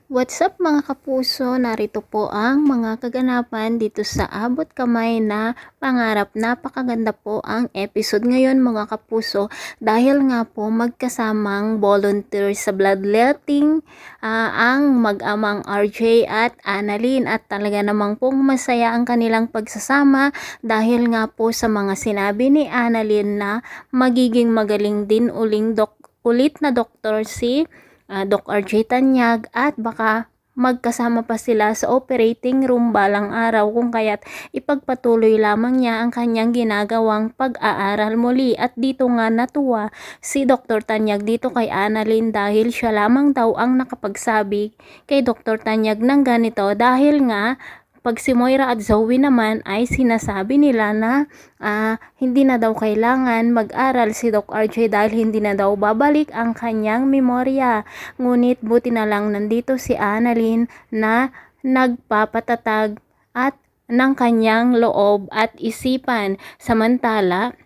What's up mga kapuso? Narito po ang mga kaganapan dito sa Abot Kamay na Pangarap. Napakaganda po ang episode ngayon mga kapuso dahil nga po magkasamang volunteer sa bloodletting ang mag-amang RJ at Annalyn at talaga namang pong masaya ang kanilang pagsasama dahil nga po sa mga sinabi ni Annalyn na magiging magaling din ulit na doktor si Doc RJ Tanyag at baka magkasama pa sila sa operating room balang araw kung kaya't ipagpatuloy lamang niya ang kanyang ginagawang pag-aaral muli at dito nga natuwa si Dr. Tanyag dito kay Annalyn dahil siya lamang daw ang nakapagsabi kay Dr. Tanyag ng ganito dahil nga pag si Moira at Zoe naman ay sinasabi nila na hindi na daw kailangan mag-aral si Doc RJ dahil hindi na daw babalik ang kanyang memorya. Ngunit buti na lang nandito si Annalyn na nagpapatatag at ng kanyang loob at isipan. Samantala,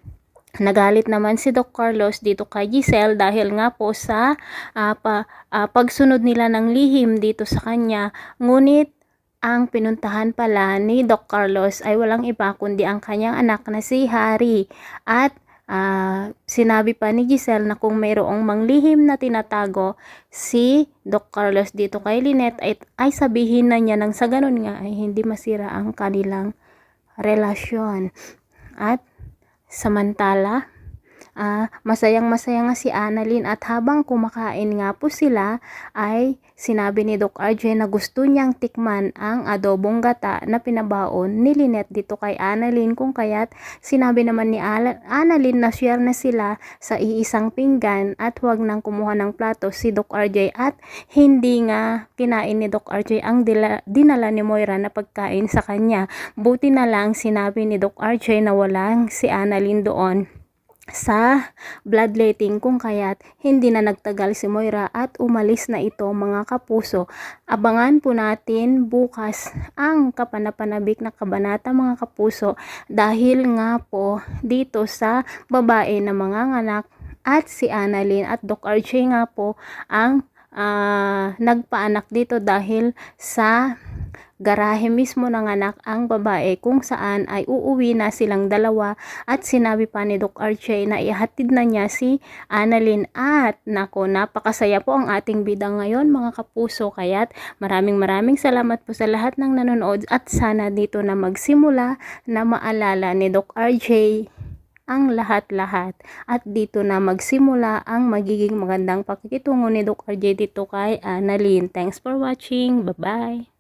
nagalit naman si Doc Carlos dito kay Giselle dahil nga po sa pagsunod nila ng lihim dito sa kanya. Ngunit ang pinuntahan pala ni Doc Carlos ay walang iba kundi ang kanyang anak na si Harry at sinabi pa ni Giselle na kung mayroong manglihim na tinatago si Doc Carlos dito kay Lynette ay sabihin na niya nang sa ganun nga ay hindi masira ang kanilang relasyon. At samantala masayang-masaya nga si Annalyn at habang kumakain nga po sila ay sinabi ni Doc RJ na gusto niyang tikman ang adobong gata na pinabaon ni Lynette dito kay Annalyn kung kaya't sinabi naman ni Annalyn na share na sila sa iisang pinggan at huwag nang kumuha ng plato si Doc RJ at hindi nga kinain ni Doc RJ ang dinala ni Moira na pagkain sa kanya. Buti na lang sinabi ni Doc RJ na walang si Annalyn doon sa bloodletting kung kaya't hindi na nagtagal si Moira at umalis na ito mga kapuso. Abangan po natin bukas ang kapanapanabik na kabanata mga kapuso dahil nga po dito sa babae na manganganak at si Annalyn at Doc RJ nga po ang nagpaanak dito dahil sa garahe mismo ng anak ang babae kung saan ay uuwi na silang dalawa at sinabi pa ni Doc RJ na ihatid na niya si Annalyn at nako napakasaya po ang ating bida ngayon mga kapuso kaya't maraming salamat po sa lahat ng nanonood at sana dito na magsimula na maalala ni Doc RJ ang lahat-lahat at dito na magsimula ang magiging magandang pakikitungo ni Doc RJ dito kay Annalyn. Thanks for watching. Bye-bye.